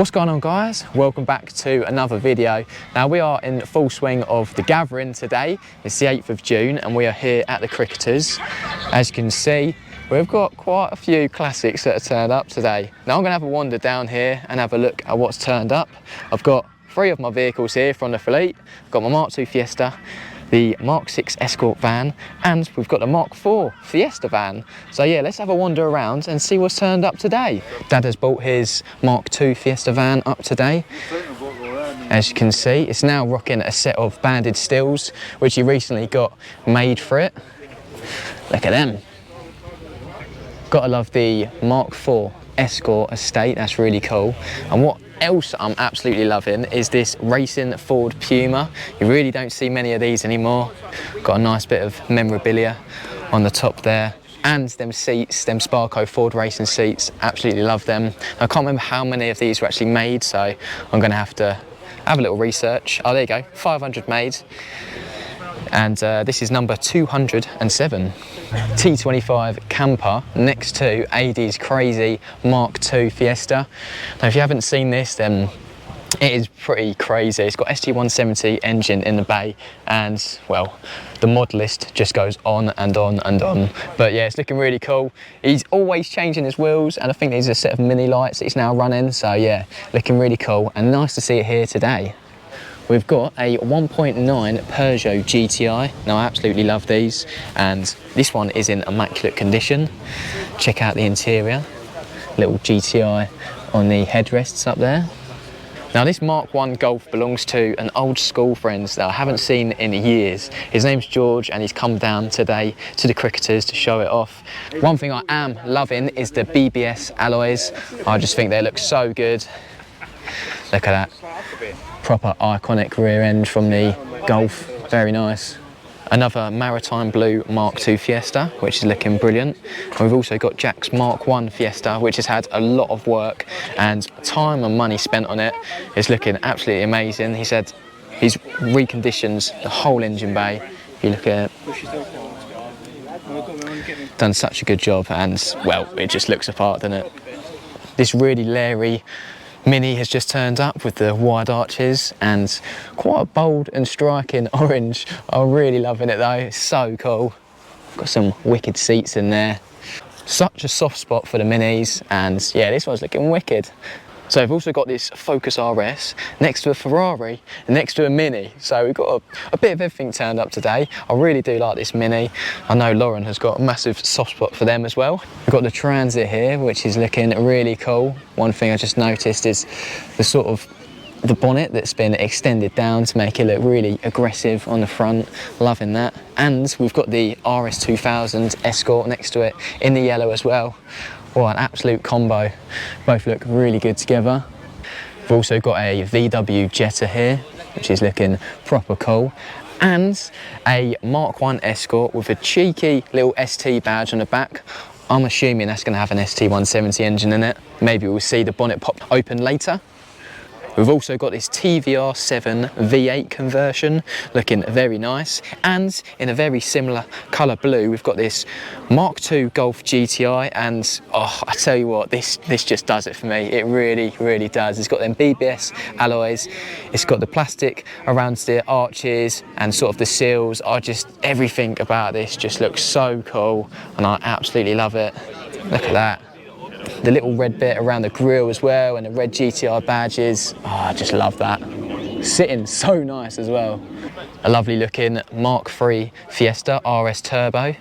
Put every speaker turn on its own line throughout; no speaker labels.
What's going on, guys? Welcome back to another video. Now we are in full swing of the gathering today. It's the 8th of June and we are here at the Cricketers. As you can see, we've got quite a few classics that are turned up today. Now I'm going to have a wander down here and have a look at what's turned up. I've got 3 of my vehicles here from the fleet. I've got my Mark II Fiesta, the Mark 6 Escort van, and we've got the Mark 4 Fiesta van. So yeah, let's have a wander around and see what's turned up today. Dad has bought his Mark II Fiesta van up today. As you can see, it's now rocking a set of banded stills, which he recently got made for it. Look at them. Gotta love the Mark 4 Escort estate, that's really cool. And what else I'm absolutely loving is this racing Ford Puma. You really don't see many of these anymore. Got a nice bit of memorabilia on the top there. And them seats, them Sparco Ford racing seats, absolutely love them. I can't remember how many of these were actually made, so I'm gonna have to have a little research. Oh, there you go, 500 made. And this is number 207. T25 camper next to AD's crazy Mark II Fiesta. Now if you haven't seen this, then it is pretty crazy. It's got ST170 engine in the bay and, well, the mod list just goes on and on and on. But yeah, it's looking really cool. He's always changing his wheels and I think there's a set of mini lights that he's now running. So yeah, looking really cool and nice to see it here today. We've got a 1.9 Peugeot GTI. Now I absolutely love these and this one is in immaculate condition. Check out the interior. Little GTI on the headrests up there. Now this Mark I Golf belongs to an old school friend that I haven't seen in years. His name's George and he's come down today to the Cricketers to show it off. One thing I am loving is the BBS alloys. I just think they look so good. Look at that. Proper iconic rear end from the Golf, very nice. Another maritime blue Mark II Fiesta, which is looking brilliant. And we've also got Jack's Mark I Fiesta, which has had a lot of work and time and money spent on it. It's looking absolutely amazing. He said he's reconditioned the whole engine bay. If you look at it, done such a good job and, well, it just looks apart, doesn't it? This really leery Mini has just turned up with the wide arches and quite a bold and striking orange. I'm really loving it though, it's so cool. Got some wicked seats in there. Such a soft spot for the Minis and yeah, this one's looking wicked. So I've also got this Focus RS next to a Ferrari and next to a Mini. So we've got a bit of everything turned up today. I really do like this Mini. I know Lauren has got a massive soft spot for them as well. We've got the Transit here, which is looking really cool. One thing I just noticed is the bonnet that's been extended down to make it look really aggressive on the front. Loving that. And we've got the RS2000 Escort next to it in the yellow as well. Oh, an absolute combo. Both look really good together. We've also got a VW Jetta here, which is looking proper cool. And a Mark I Escort with a cheeky little ST badge on the back. I'm assuming that's going to have an ST170 engine in it. Maybe we'll see the bonnet pop open later. We've also got this TVR7 V8 conversion, looking very nice. And in a very similar colour blue, we've got this Mark II Golf GTI. And oh, I tell you what, this just does it for me. It really, really does. It's got them BBS alloys. It's got the plastic around the arches and sort of the seals. Everything about this just looks so cool. And I absolutely love it. Look at that. The little red bit around the grille as well and the red GTI badges. Oh, I just love that. Sitting so nice as well. A lovely looking Mark III Fiesta RS Turbo. Now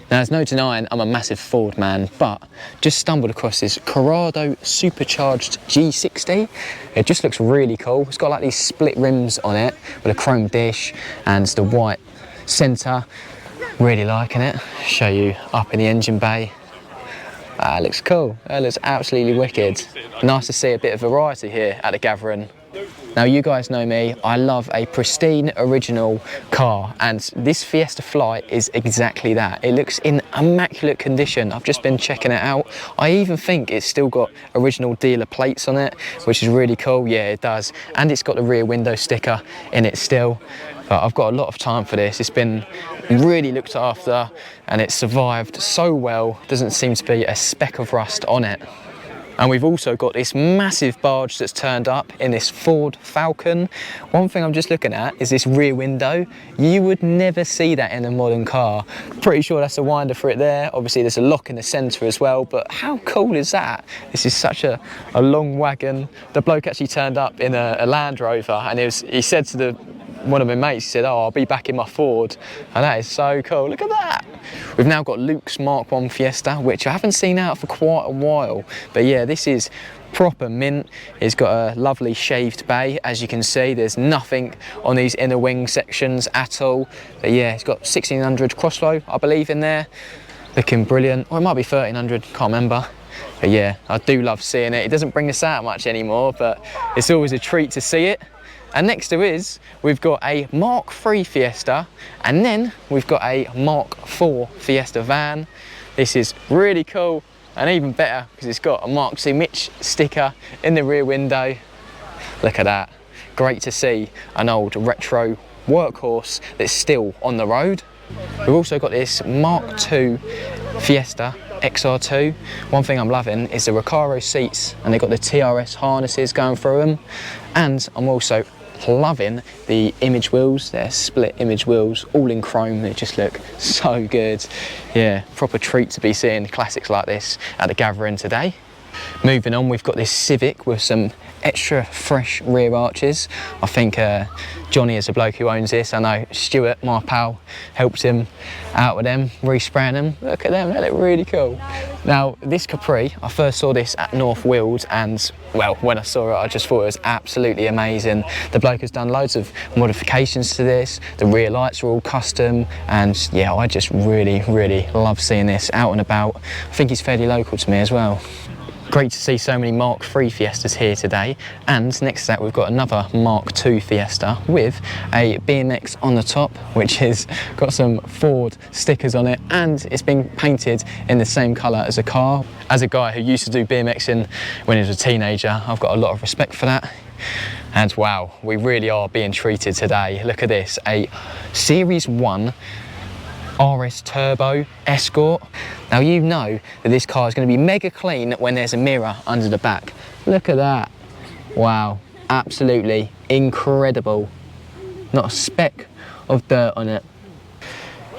there's no denying I'm a massive Ford man, but just stumbled across this Corrado supercharged G60. It just looks really cool. It's got like these split rims on it with a chrome dish and the white centre. Really liking it. Show you up in the engine bay. That looks cool. That looks absolutely wicked. Nice to see a bit of variety here at the gathering. Now you guys know me, I love a pristine original car and this Fiesta Flight is exactly that. It looks in immaculate condition. I've just been checking it out. I even think it's still got original dealer plates on it, which is really cool. Yeah, it does. And it's got the rear window sticker in it still. But I've got a lot of time for this. It's been really looked after and it's survived so well. Doesn't seem to be a speck of rust on it. And we've also got this massive barge that's turned up in this Ford Falcon. One thing I'm just looking at is this rear window. You would never see that in a modern car. Pretty sure that's a winder for it there. Obviously there's a lock in the centre as well, but how cool is that? This is such a long wagon. The bloke actually turned up in a Land Rover, and he said to one of my mates, he said, "Oh, I'll be back in my Ford," and that is so cool. Look at that. We've now got Luke's Mark 1 Fiesta, which I haven't seen out for quite a while, but yeah, this is proper mint. It's got a lovely shaved bay. As you can see, there's nothing on these inner wing sections at all, but yeah, it's got 1600 crossflow, I believe, in there. Looking brilliant. Or it might be 1300, can't remember. But yeah, I do love seeing it. It doesn't bring us out much anymore, but it's always a treat to see it. And next to us, we've got a Mark III Fiesta, and then we've got a Mark IV Fiesta van. This is really cool, and even better because it's got a MK2MITCH sticker in the rear window. Look at that. Great to see an old retro workhorse that's still on the road. We've also got this Mark II Fiesta XR2. One thing I'm loving is the Recaro seats, and they've got the TRS harnesses going through them. And I'm also loving the image wheels. They're split image wheels, all in chrome. They just look so good. Yeah, proper treat to be seeing classics like this at the gathering today. Moving on, we've got this Civic with some extra fresh rear arches. I think Johnny is the bloke who owns this. I know Stuart, my pal, helped him out with them, respraying them. Look at them, they look really cool. Now, this Capri, I first saw this at North Weald, and well, when I saw it, I just thought it was absolutely amazing. The bloke has done loads of modifications to this. The rear lights are all custom, and yeah, I just really love seeing this out and about. I think he's fairly local to me as well. Great to see so many Mark III Fiestas here today, and next to that we've got another Mark II Fiesta with a BMX on the top, which has got some Ford stickers on it, and it's been painted in the same colour as a car. As a guy who used to do BMXing when he was a teenager, I've got a lot of respect for that. And wow, we really are being treated today. Look at this, a Series 1 RS Turbo Escort. Now you know that this car is going to be mega clean when there's a mirror under the back. Look at that. Wow, absolutely incredible. Not a speck of dirt on it.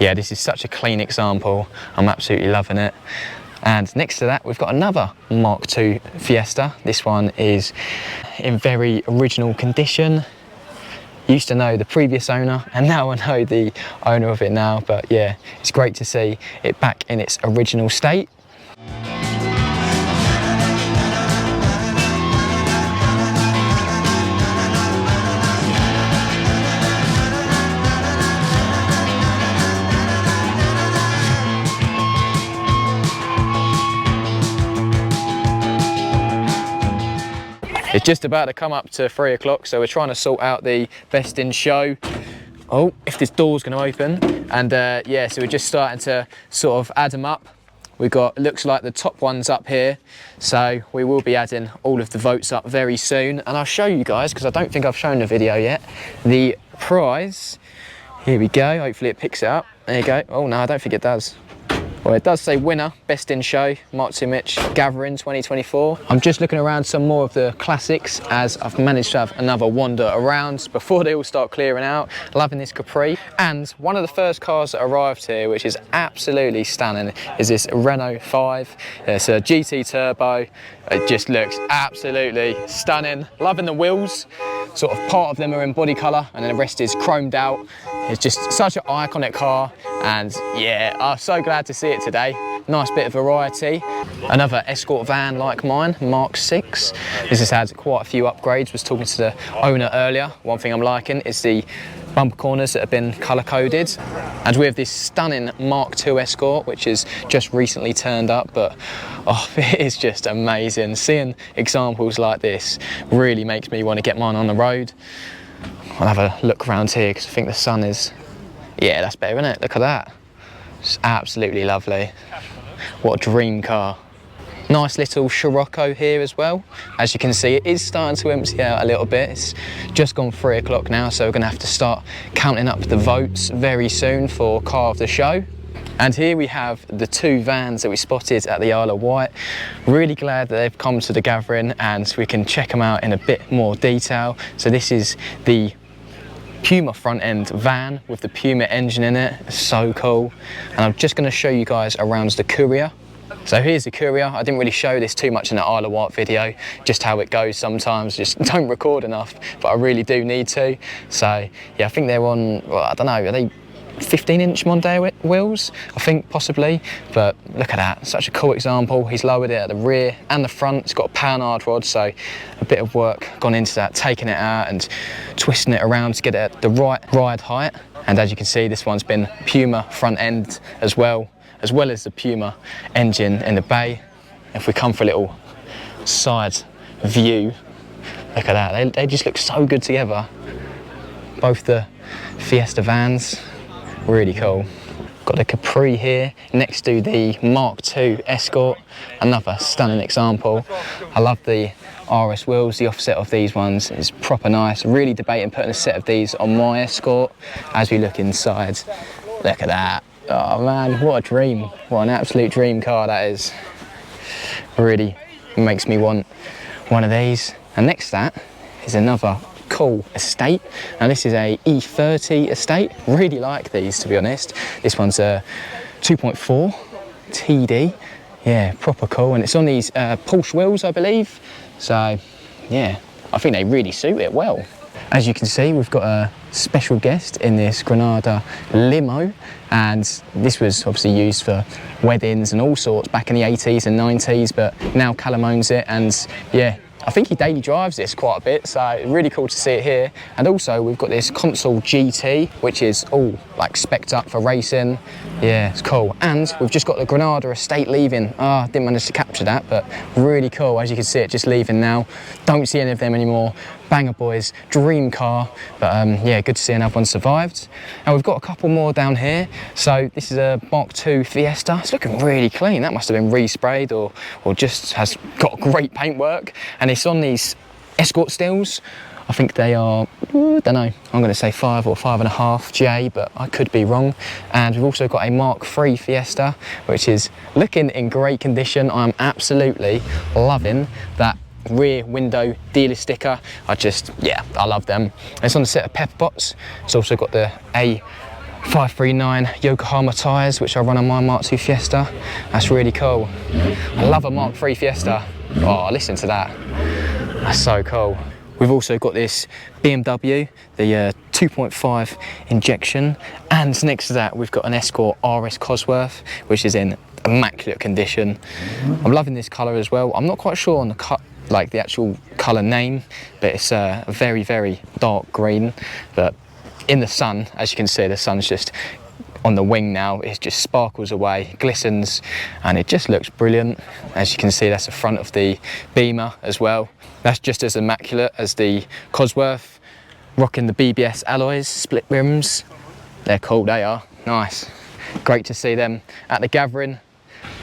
Yeah, this is such a clean example. I'm absolutely loving it. And next to that, we've got another Mark II Fiesta. This one is in very original condition. Used to know the previous owner, and now I know the owner of it now, but yeah, it's great to see it back in its original state. It's just about to come up to 3 o'clock, so we're trying to sort out the best in show. Oh, if this door's going to open. And yeah, so we're just starting to sort of add them up. We've got, looks like the top one's up here, so we will be adding all of the votes up very soon. And I'll show you guys, because I don't think I've shown the video yet, the prize. Here we go, hopefully it picks it up. There you go. Oh no, I don't think it does. Well, it does say winner, best in show, MK2MITCH Gathering 2024. I'm just looking around some more of the classics, as I've managed to have another wander around before they all start clearing out. Loving this Capri. And one of the first cars that arrived here, which is absolutely stunning, is this Renault 5. It's a GT Turbo. It just looks absolutely stunning. Loving the wheels. Sort of part of them are in body colour, and then the rest is chromed out. It's just such an iconic car, and yeah, I'm so glad to see it today. Nice bit of variety. Another Escort van like mine, Mark VI. This has had quite a few upgrades. Was talking to the owner earlier. One thing I'm liking is the bumper corners that have been colour coded. And we have this stunning Mark II Escort, which has just recently turned up, but oh, it is just amazing. Seeing examples like this really makes me want to get mine on the road. I'll have a look around here because I think the sun is, yeah, that's better, isn't it? Look at that. It's absolutely lovely. What a dream car. Nice little Scirocco here as well. As you can see, it is starting to empty out a little bit. It's just gone 3 o'clock now, so we're going to have to start counting up the votes very soon for car of the show. And here we have the two vans that we spotted at the Isle of Wight. Really glad that they've come to the gathering and we can check them out in a bit more detail. So this is the Puma front end van with the Puma engine in it. It's so cool. And I'm just going to show you guys around the courier. So here's the courier. I didn't really show this too much in the Isle of Wight video, just how it goes sometimes, just don't record enough, but I really do need to. So yeah, I think they're on, well, I don't know, are they 15-inch Mondeo wheels, I think, possibly, but look at that, such a cool example. He's lowered it at the rear and the front. It's got a panhard rod, so a bit of work gone into that, taking it out and twisting it around to get it at the right ride height. And as you can see, this one's been Puma front end as well as the Puma engine in the bay. If we come for a little side view, look at that, they just look so good together. Both the Fiesta vans, really cool. Got the Capri here next to the Mark II Escort, another stunning example. I love the RS wheels, the offset of these ones is proper nice. Really debating putting a set of these on my Escort. As we look inside, look at that. Oh man, what a dream. What an absolute dream car that is. Really makes me want one of these. And next to that is another cool estate. Now this is a E30 estate. Really like these, to be honest. This one's a 2.4 TD. Yeah, proper cool. And it's on these Porsche wheels, I believe. So yeah, I think they really suit it well. As you can see, we've got a special guest in this Granada limo, and this was obviously used for weddings and all sorts back in the 80s and 90s, but now Callum owns it, and yeah, I think he daily drives this quite a bit, so really cool to see it here. And also we've got this Console GT, which is all like spec'd up for racing. Yeah, it's cool. And we've just got the Granada estate leaving. I didn't manage to capture that, but really cool. As you can see, it just leaving now. Don't see any of them anymore. Banger boys, dream car. But yeah, good to see another one survived. And we've got a couple more down here. So this is a Mark II Fiesta. It's looking really clean. That must have been resprayed or just has got great paintwork. And it's on these Escort steels. I think they are, I don't know, I'm going to say 5 or 5.5 J, but I could be wrong. And we've also got a Mark III Fiesta, which is looking in great condition. I'm absolutely loving that rear window dealer sticker. Yeah, I love them. It's on a set of pepper pots. It's also got the A539 Yokohama tyres, which I run on my Mark II Fiesta. That's really cool. I love a Mark III Fiesta. Oh, listen to that. That's so cool. We've also got this BMW, the 2.5 injection, and next to that we've got an Escort RS Cosworth, which is in immaculate condition. I'm loving this colour as well. I'm not quite sure on the actual colour name, but it's a very, very dark green. But in the sun, as you can see, the sun's just on the wing now. It just sparkles away, glistens, and it just looks brilliant. As you can see, that's the front of the Beamer as well. That's just as immaculate as the Cosworth, rocking the BBS alloys, split rims. They're cool, they are, nice. Great to see them at the gathering.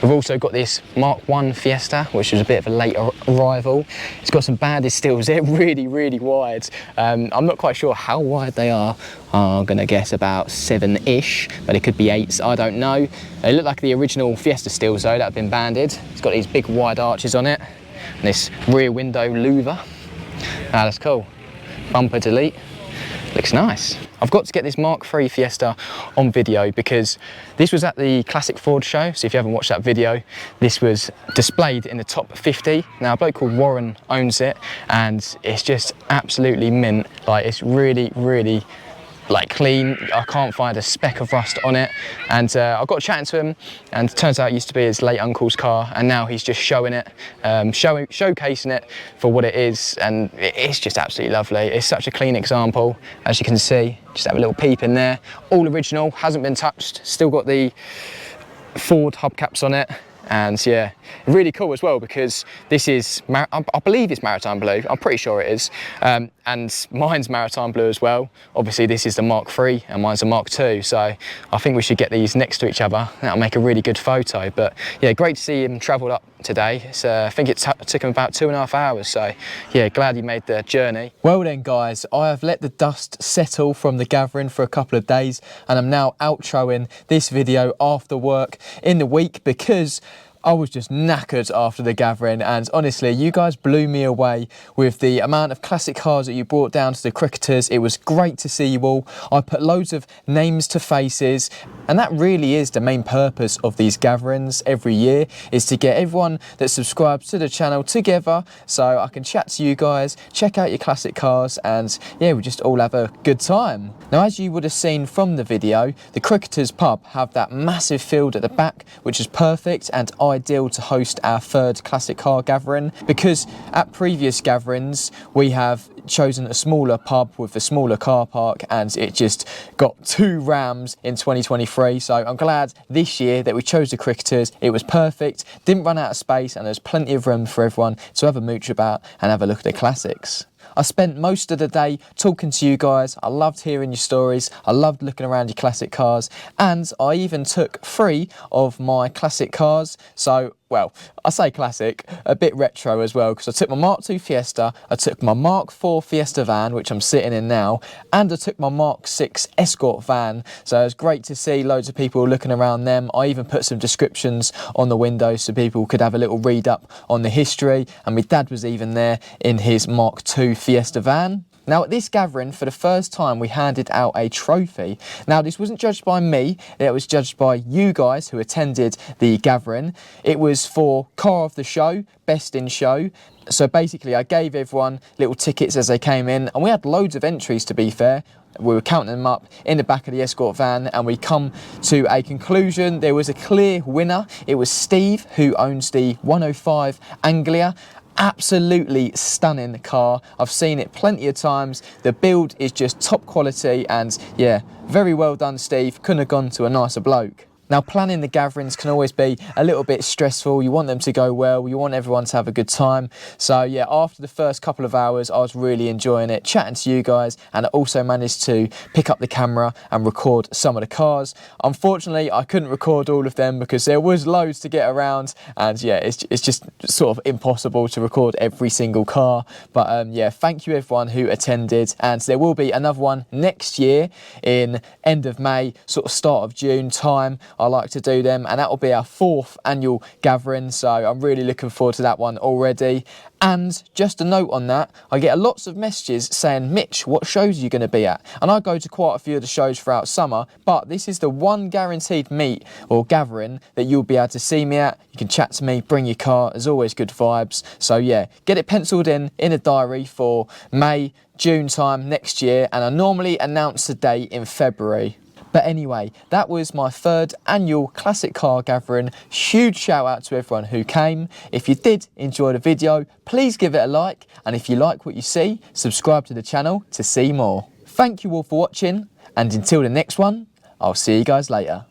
We've also got this Mark I Fiesta, which was a bit of a late arrival. It's got some banded steels. They're really, really wide. I'm not quite sure how wide they are. I'm going to guess about 7-ish, but it could be 8s, I don't know. They look like the original Fiesta steels though, that have been banded. It's got these big wide arches on it, and this rear window louver. That's cool. Bumper delete. Looks nice. I've got to get this Mark III Fiesta on video because this was at the Classic Ford show, so if you haven't watched that video, this was displayed in the top 50. Now a bloke called Warren owns it, and it's just absolutely mint. Like, it's really, really like clean. I can't find a speck of rust on it, and I got chatting to him, and it turns out it used to be his late uncle's car, and now he's just showing it, showcasing it for what it is, and it's just absolutely lovely. It's such a clean example, as you can see. Just have a little peep in there. All original, hasn't been touched. Still got the Ford hubcaps on it, And yeah, really cool as well, because this is, I believe it's maritime blue, I'm pretty sure it is, and mine's maritime blue as well. Obviously this is the Mark III and mine's a Mark II, so I think we should get these next to each other. That'll make a really good photo. But yeah, great to see him travelled up today. I think it took him about 2.5 hours, so yeah, glad he made the journey. Well then guys, I have let the dust settle from the gathering for a couple of days, and I'm now outroing this video after work in the week, because I was just knackered after the gathering, and honestly, you guys blew me away with the amount of classic cars that you brought down to the cricketers. It was great to see you all. I put loads of names to faces, and that really is the main purpose of these gatherings every year, is to get everyone that subscribes to the channel together so I can chat to you guys, check out your classic cars, and yeah, we just all have a good time. Now, as you would have seen from the video, the cricketers pub have that massive field at the back, which is perfect and ideal to host our third classic car gathering, because at previous gatherings we have chosen a smaller pub with a smaller car park, and it just got 2 rams in 2023. So I'm glad this year that we chose the cricketers. It was perfect, didn't run out of space, and there's plenty of room for everyone to have a mooch about and have a look at the classics. I spent most of the day talking to you guys. I loved hearing your stories. I loved looking around your classic cars, and I even took 3 of my classic cars. So, well, I say classic, a bit retro as well, because I took my Mark II Fiesta, I took my Mark IV Fiesta van, which I'm sitting in now, and I took my Mark VI Escort van. So it was great to see loads of people looking around them. I even put some descriptions on the windows so people could have a little read up on the history, and my dad was even there in his Mark II Fiesta van. Now, at this gathering, for the first time, we handed out a trophy. Now, this wasn't judged by me, it was judged by you guys who attended the gathering. It was for Car of the Show, Best in Show. So basically, I gave everyone little tickets as they came in, and we had loads of entries, to be fair. We were counting them up in the back of the Escort van, and we come to a conclusion. There was a clear winner. It was Steve, who owns the 105 Anglia. Absolutely stunning car. I've seen it plenty of times. The build is just top quality, and yeah, very well done, Steve. Couldn't have gone to a nicer bloke. Now, planning the gatherings can always be a little bit stressful. You want them to go well, you want everyone to have a good time. So yeah, after the first couple of hours, I was really enjoying it, chatting to you guys, and I also managed to pick up the camera and record some of the cars. Unfortunately, I couldn't record all of them because there was loads to get around, and yeah, it's just sort of impossible to record every single car. But yeah, thank you everyone who attended, and there will be another one next year in end of May, sort of start of June time. I like to do them, and that will be our 4th annual gathering, so I'm really looking forward to that one already. And just a note on that, I get lots of messages saying, Mitch, what shows are you going to be at? And I go to quite a few of the shows throughout summer, but this is the one guaranteed meet or gathering that you'll be able to see me at. You can chat to me, bring your car, there's always good vibes. So yeah, get it penciled in a diary for May, June time next year, and I normally announce the date in February. But anyway, that was my 3rd annual classic car gathering. Huge shout out to everyone who came. If you did enjoy the video, please give it a like. And if you like what you see, subscribe to the channel to see more. Thank you all for watching. And until the next one, I'll see you guys later.